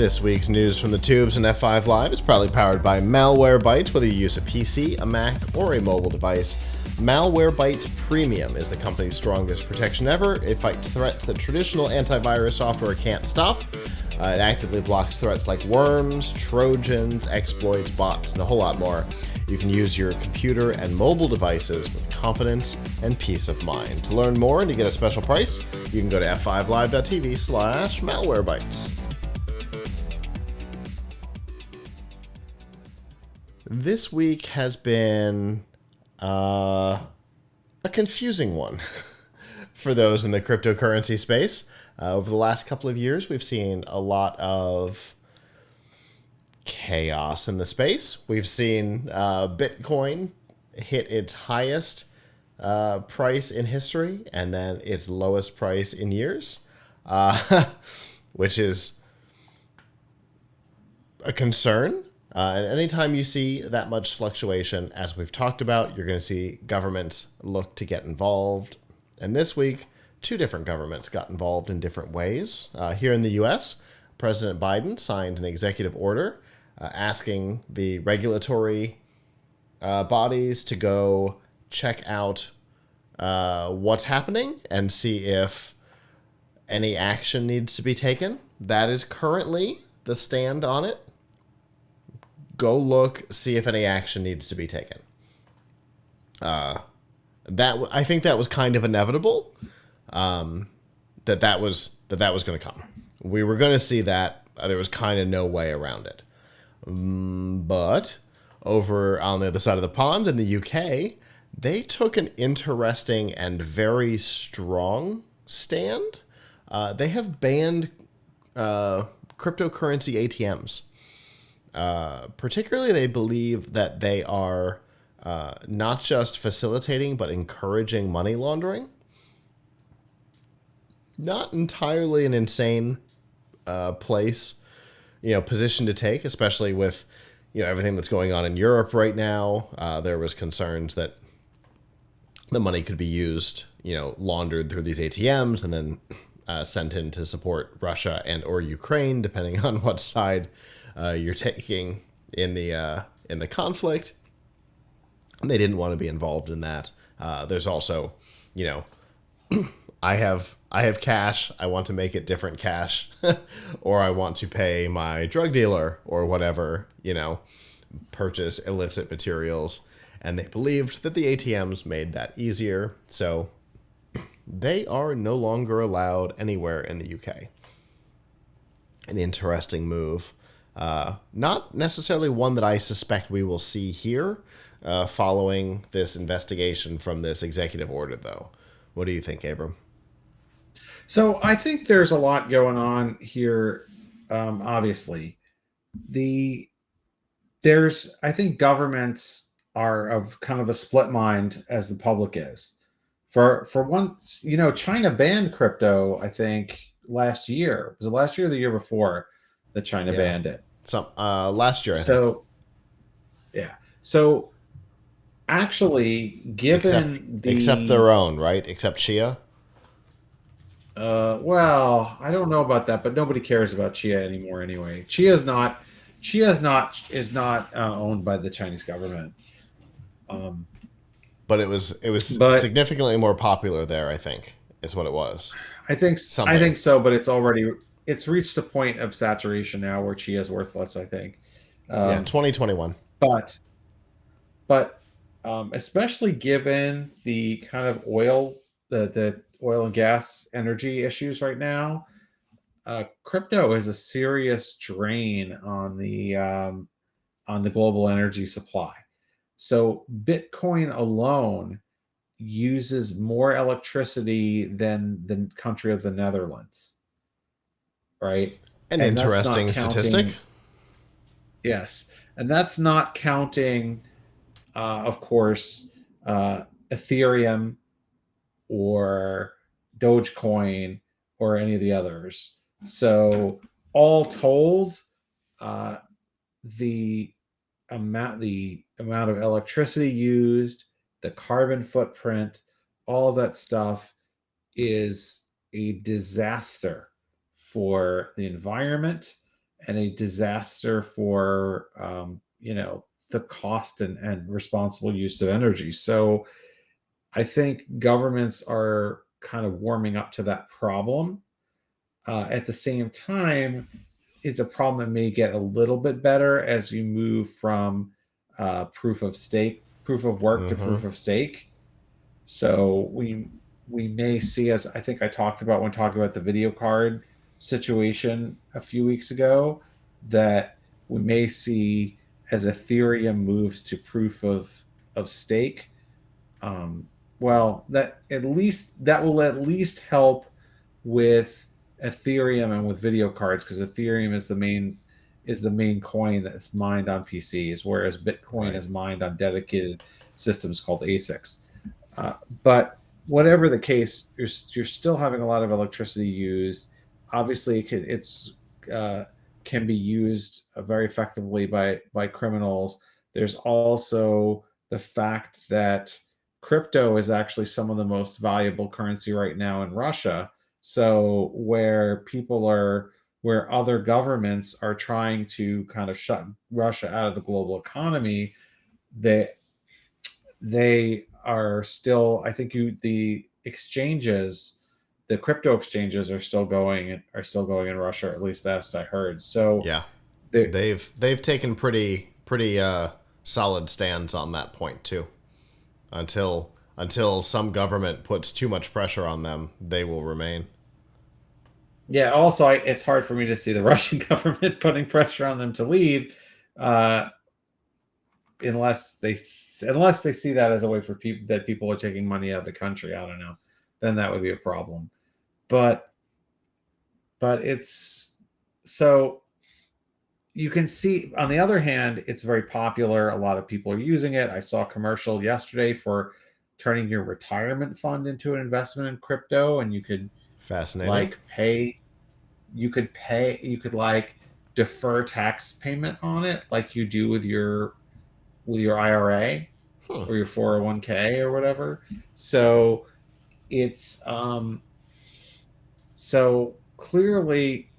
This week's news from the tubes and F5 Live is proudly powered by Malwarebytes. Whether you use a PC, a Mac, or a mobile device, Malwarebytes Premium is the company's strongest protection ever. It fights threats that traditional antivirus software can't stop. It actively blocks threats like worms, trojans, exploits, bots, and a whole lot more. You can use your computer and mobile devices with confidence and peace of mind. To learn more and to get a special price, you can go to f5live.tv/malwarebytes. This week has been a confusing one for those in the cryptocurrency space. Over the last couple of years, we've seen a lot of chaos in the space. We've seen Bitcoin hit its highest price in history and then its lowest price in years, which is a concern. And anytime you see that much fluctuation, as we've talked about, you're going to see governments look to get involved. And this week, two different governments got involved in different ways. Here in the U.S., President Biden signed an executive order asking the regulatory bodies to go check out what's happening and see if any action needs to be taken. That is currently the stand on it. Go look, see if any action needs to be taken. I think that was kind of inevitable. That was going to come. We were going to see that. There was kind of no way around it. But over on the other side of the pond in the UK, they took an interesting and very strong stand. They have banned cryptocurrency ATMs. Particularly, they believe that they are not just facilitating, but encouraging money laundering. Not entirely an insane position to take, especially with everything that's going on in Europe right now. There was concerns that the money could be used, laundered through these ATMs and then sent in to support Russia and or Ukraine, depending on what side you're taking in the conflict. And they didn't want to be involved in that. There's also, I have cash. I want to make it different cash, or I want to pay my drug dealer or whatever, purchase illicit materials. And they believed that the ATMs made that easier. So they are no longer allowed anywhere in the UK. An interesting move. Not necessarily one that I suspect we will see here following this investigation from this executive order, though. What do you think, Abram? So I think there's a lot going on here. Obviously, I think governments are of kind of a split mind as the public is. For once, China banned crypto. I think last year, was it last year or the year before that China banned it? Last year, I think. Yeah. So actually, except their own, right? Except Chia. Well, I don't know about that, but nobody cares about Chia anymore anyway. Chia is not owned by the Chinese government. But it was significantly more popular there, I think, is what it was. I think so, but it's reached a point of saturation now where Chia is worthless, I think. 2021. But especially given the kind of the oil and gas energy issues right now, crypto is a serious drain on the global energy supply. So Bitcoin alone uses more electricity than the country of the Netherlands, right? An interesting statistic. Yes, and that's not counting, of course, Ethereum or Dogecoin or any of the others. So all told, the amount of electricity used, the carbon footprint, all of that stuff is a disaster for the environment and a disaster for the cost and responsible use of energy. So I think governments are kind of warming up to that problem. At the same time, it's a problem that may get a little bit better as we move from proof of work to Mm-hmm. proof of stake. So we may see, as I think I talked about when talking about the video card situation a few weeks ago, that we may see as Ethereum moves to proof of stake. um, well, that will at least help with Ethereum and with video cards, because Ethereum is the main coin that's mined on PCs, whereas Bitcoin Right. is mined on dedicated systems called ASICs. Uh, but whatever the case, you're still having a lot of electricity used. Obviously, uh, can be used very effectively by criminals. There's also the fact that crypto is actually some of the most valuable currency right now in Russia. So where other governments are trying to kind of shut Russia out of the global economy, they they are still, I think the crypto exchanges are still going in Russia, at least that's I heard. So Yeah. the They've taken pretty solid stands on that point too. Until some government puts too much pressure on them, they will remain. Yeah, also it's hard for me to see the Russian government putting pressure on them to leave, uh, unless they see that as a way for people are taking money out of the country. I don't know. Then that would be a problem. But it's so you can see, on the other hand, it's very popular. A lot of people are using it. I saw a commercial yesterday for turning your retirement fund into an investment in crypto, and Fascinating. like you could like defer tax payment on it like you do with your IRA Hmm. or your 401k or whatever. So it's so clearly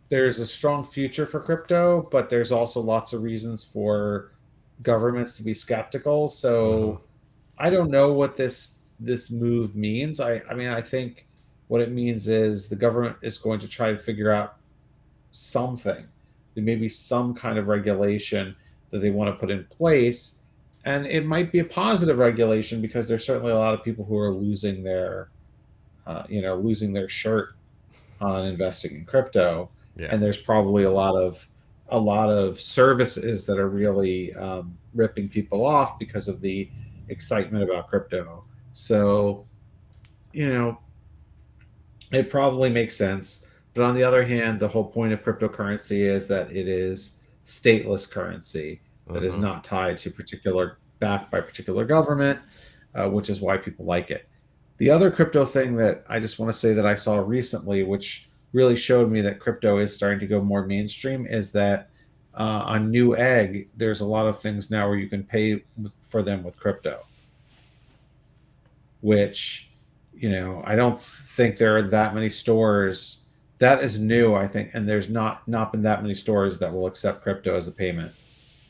there's a strong future for crypto, but there's also lots of reasons for governments to be skeptical. Mm-hmm. So I don't know what this move means. I mean, I think what it means is the government is going to try to figure out something. There may be some kind of regulation that they want to put in place. And it might be a positive regulation because there's certainly a lot of people who are losing their shirt on investing in crypto. Yeah. And there's probably a lot of services that are really ripping people off because of the excitement about crypto. So, you know, it probably makes sense. But on the other hand, the whole point of cryptocurrency is that it is stateless currency that is Mm-hmm. not tied to backed by particular government, which is why people like it. The other crypto thing that I just want to say that I saw recently, which really showed me that crypto is starting to go more mainstream, is that on New Egg, there's a lot of things now where you can pay for them with crypto, which I don't think there are that many stores. That is new, I think, and there's not been that many stores that will accept crypto as a payment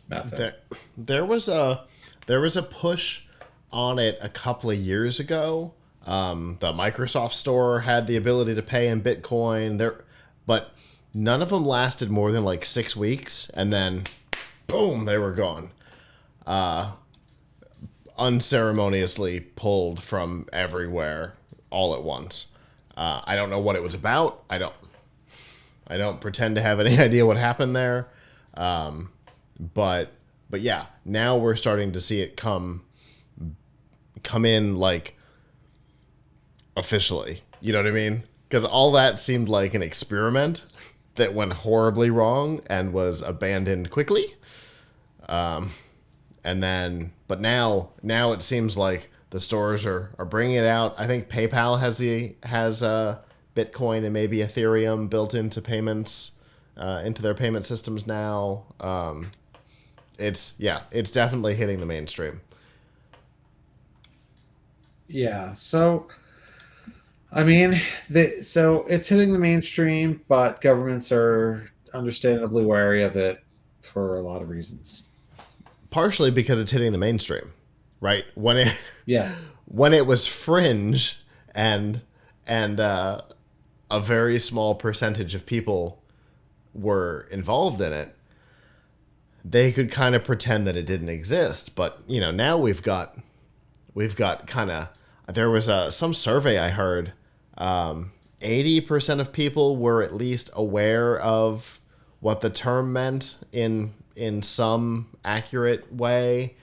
method. There, there was a there was a push on it a couple of years ago. The Microsoft Store had the ability to pay in Bitcoin. But none of them lasted more than like 6 weeks, and then boom, they were gone. Unceremoniously pulled from everywhere all at once. I don't know what it was about. I don't pretend to have any idea what happened there. But but yeah, now we're starting to see it come in like officially. You know what I mean? Because all that seemed like an experiment that went horribly wrong and was abandoned quickly. And then, but now it seems like the stores are bringing it out. I think PayPal has Bitcoin and maybe Ethereum built into payments, into their payment systems now. It's definitely hitting the mainstream. Yeah. So I mean, so it's hitting the mainstream, but governments are understandably wary of it for a lot of reasons. Partially because it's hitting the mainstream, right? Yes. When it was fringe and and a very small percentage of people were involved in it, they could kind of pretend that it didn't exist. But now we've got kind of, there was some survey I heard, 80% of people were at least aware of what the term meant in some accurate way,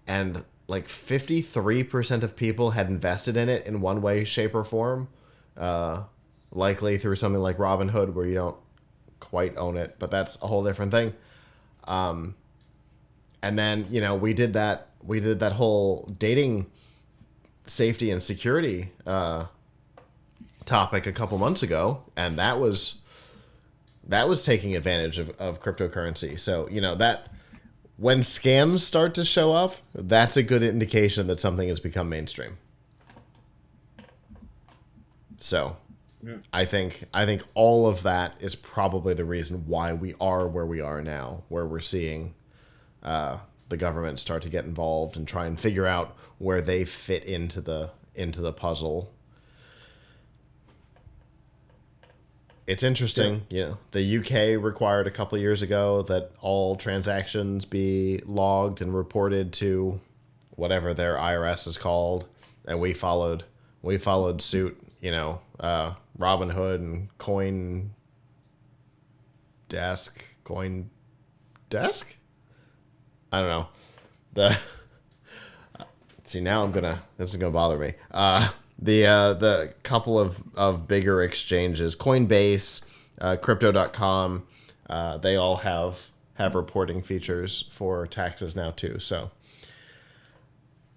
and like 53% of people had invested in it in one way, shape, or form, uh, likely through something like Robinhood, where you don't quite own it, but that's a whole different thing. And then we did that whole dating safety and security topic a couple months ago, and that was taking advantage of cryptocurrency. So that when scams start to show up, that's a good indication that something has become mainstream. So Yeah. I think all of that is probably the reason why we are where we are now, where we're seeing the government start to get involved and try and figure out where they fit into the puzzle. It's interesting. The UK required a couple of years ago that all transactions be logged and reported to whatever their IRS is called, and we followed suit. Robinhood and Coin Desk. I don't know. The See, now this is gonna bother me. The couple of bigger exchanges, Coinbase, crypto.com, they all have reporting features for taxes now too. So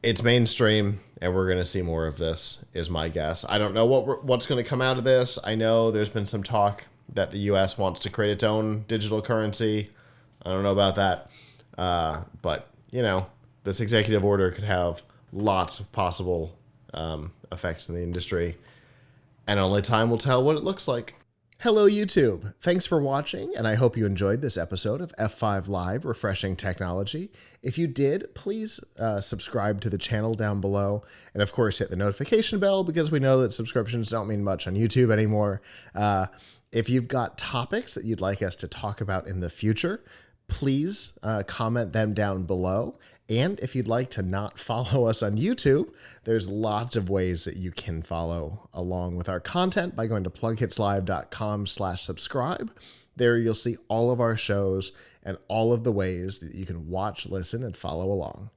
it's mainstream, and we're going to see more of this, is my guess. I don't know what's going to come out of this. I know there's been some talk that the U.S. wants to create its own digital currency. I don't know about that. But this executive order could have lots of possible effects in the industry, and only time will tell what it looks like. Hello, YouTube. Thanks for watching, and I hope you enjoyed this episode of F5 Live Refreshing Technology. If you did, please subscribe to the channel down below, and of course hit the notification bell, because we know that subscriptions don't mean much on YouTube anymore. If you've got topics that you'd like us to talk about in the future, please comment them down below. And if you'd like to not follow us on YouTube, there's lots of ways that you can follow along with our content by going to plughitslive.com/subscribe. There you'll see all of our shows and all of the ways that you can watch, listen, and follow along.